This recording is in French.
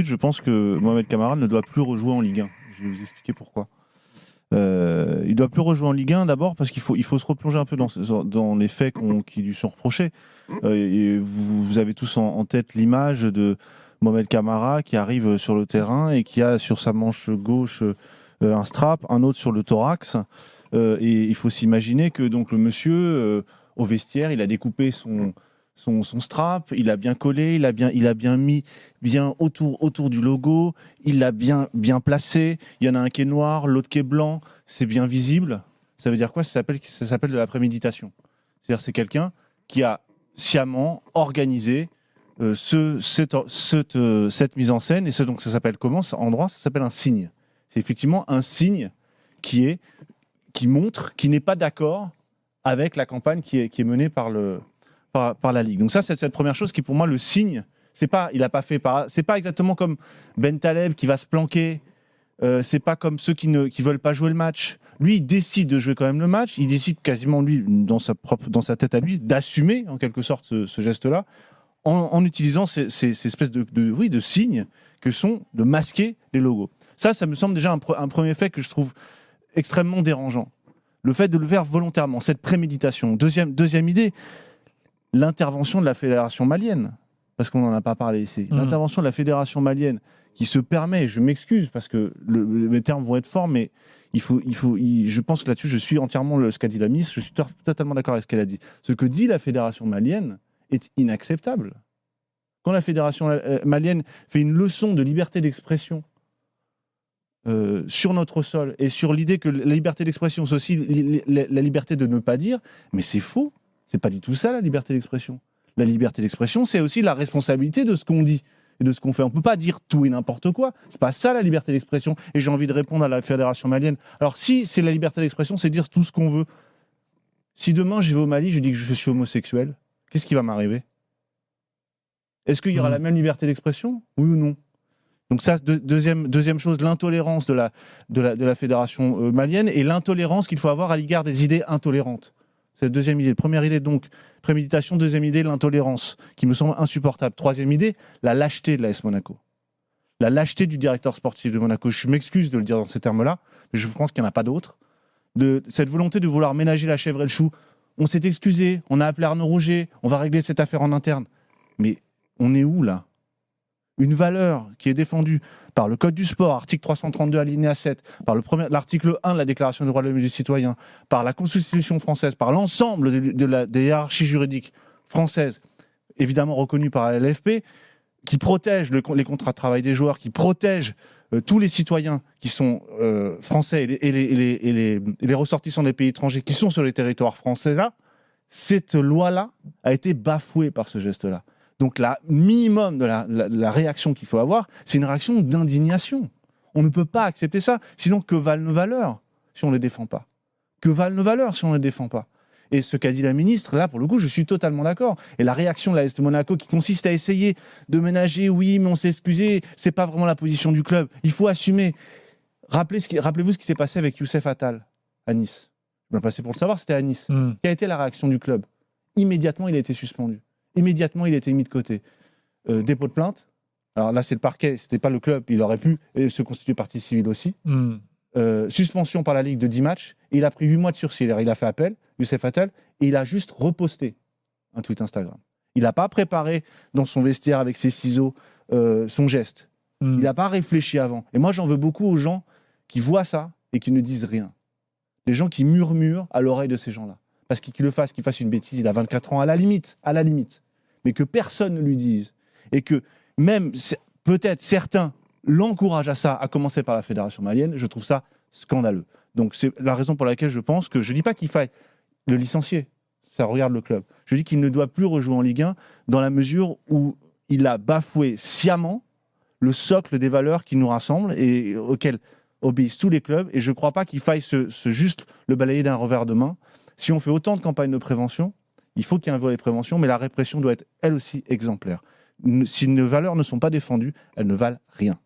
Je pense que Mohamed Camara ne doit plus rejouer en Ligue 1. Je vais vous expliquer pourquoi. Il ne doit plus rejouer en Ligue 1 d'abord parce qu'il faut se replonger un peu dans les faits qui lui sont reprochés. Et vous avez tous en tête l'image de Mohamed Camara qui arrive sur le terrain et qui a sur sa manche gauche un strap, un autre sur le thorax. Et il faut s'imaginer que donc, le monsieur, au vestiaire, il a découpé son strap, il a bien collé, il a bien mis bien autour du logo, il l'a bien placé. Il y en a un qui est noir, l'autre qui est blanc, c'est bien visible. Ça veut dire quoi? Ça s'appelle de la préméditation. C'est-à-dire c'est quelqu'un qui a sciemment organisé cette mise en scène, et donc ça s'appelle comment? En droit, ça s'appelle un signe. C'est effectivement un signe qui montre qu'il n'est pas d'accord avec la campagne qui est menée par la Ligue. Donc ça, c'est cette première chose qui, pour moi, le signe, c'est pas exactement comme Ben Taleb qui va se planquer, c'est pas comme ceux qui veulent pas jouer le match. Lui, il décide de jouer quand même le match, il décide quasiment, lui, dans sa tête à lui, d'assumer, en quelque sorte, ce geste-là, en utilisant ces espèces de signes que sont de masquer les logos. Ça me semble déjà un premier fait que je trouve extrêmement dérangeant. Le fait de le faire volontairement, cette préméditation. Deuxième idée, l'intervention de la fédération malienne, parce qu'on n'en a pas parlé ici. L'intervention de la fédération malienne qui se permet, je m'excuse parce que les termes vont être forts, mais je pense que là-dessus, je suis entièrement ce qu'a dit la ministre, je suis totalement d'accord avec ce qu'elle a dit. Ce que dit la fédération malienne est inacceptable. Quand la fédération malienne fait une leçon de liberté d'expression sur notre sol, et sur l'idée que la liberté d'expression, c'est aussi la liberté de ne pas dire, mais c'est faux. C'est pas du tout ça, la liberté d'expression. La liberté d'expression, c'est aussi la responsabilité de ce qu'on dit et de ce qu'on fait. On peut pas dire tout et n'importe quoi. C'est pas ça, la liberté d'expression. Et j'ai envie de répondre à la fédération malienne. Alors, si c'est la liberté d'expression, c'est dire tout ce qu'on veut. Si demain, je vais au Mali, je dis que je suis homosexuel, qu'est-ce qui va m'arriver? Est-ce qu'il y aura la même liberté d'expression? Oui ou non? Donc ça, deuxième chose, l'intolérance de la fédération malienne, et l'intolérance qu'il faut avoir à l'égard des idées intolérantes. C'est la deuxième idée. Première idée, donc, préméditation. Deuxième idée, l'intolérance, qui me semble insupportable. Troisième idée, la lâcheté de l'AS Monaco. La lâcheté du directeur sportif de Monaco. Je m'excuse de le dire dans ces termes-là, mais je pense qu'il n'y en a pas d'autres. Cette volonté de vouloir ménager la chèvre et le chou. On s'est excusé, on a appelé Arnaud Roger, on va régler cette affaire en interne. Mais on est où, là? Une valeur qui est défendue par le Code du sport, article 332 alinéa 7, par l'article 1 de la Déclaration des droits de l'homme et du citoyen, par la Constitution française, par l'ensemble des hiérarchies juridiques françaises, évidemment reconnues par la LFP, qui protège les contrats de travail des joueurs, qui protège tous les citoyens qui sont français et les ressortissants des pays étrangers qui sont sur les territoires français là, cette loi-là a été bafouée par ce geste-là. Donc, le minimum de la réaction qu'il faut avoir, c'est une réaction d'indignation. On ne peut pas accepter ça. Sinon, que valent nos valeurs si on ne les défend pas? Que valent nos valeurs si on ne les défend pas? Et ce qu'a dit la ministre, là, pour le coup, je suis totalement d'accord. Et la réaction de l'AS Monaco, qui consiste à essayer de oui, mais on s'est excusé, c'est pas vraiment la position du club. Il faut assumer. Rappelez-vous ce qui s'est passé avec Youssef Attal à Nice. Je vais passer pour le savoir, c'était à Nice. Quelle a été la réaction du club? Immédiatement, il a été suspendu. Immédiatement, il a été mis de côté. Dépôt de plainte. Alors là, c'est le parquet, c'était pas le club. Il aurait pu se constituer partie civile aussi. Suspension par la Ligue de 10 matchs. Et il a pris 8 mois de sursis. Alors, il a fait appel, Youssef Attal, et il a juste reposté un tweet Instagram. Il n'a pas préparé dans son vestiaire avec ses ciseaux son geste. Il n'a pas réfléchi avant. Et moi, j'en veux beaucoup aux gens qui voient ça et qui ne disent rien. Les gens qui murmurent à l'oreille de ces gens-là. Parce qu'il fasse une bêtise, il a 24 ans, à la limite. Mais que personne ne lui dise, et que même peut-être certains l'encouragent à ça, à commencer par la fédération malienne, je trouve ça scandaleux. Donc c'est la raison pour laquelle je pense que je ne dis pas qu'il faille le licencier, ça regarde le club. Je dis qu'il ne doit plus rejouer en Ligue 1 dans la mesure où il a bafoué sciemment le socle des valeurs qui nous rassemblent et auxquelles obéissent tous les clubs, et je ne crois pas qu'il faille juste le balayer d'un revers de main. Si on fait autant de campagnes de prévention, il faut qu'il y ait un volet prévention, mais la répression doit être elle aussi exemplaire. Si nos valeurs ne sont pas défendues, elles ne valent rien.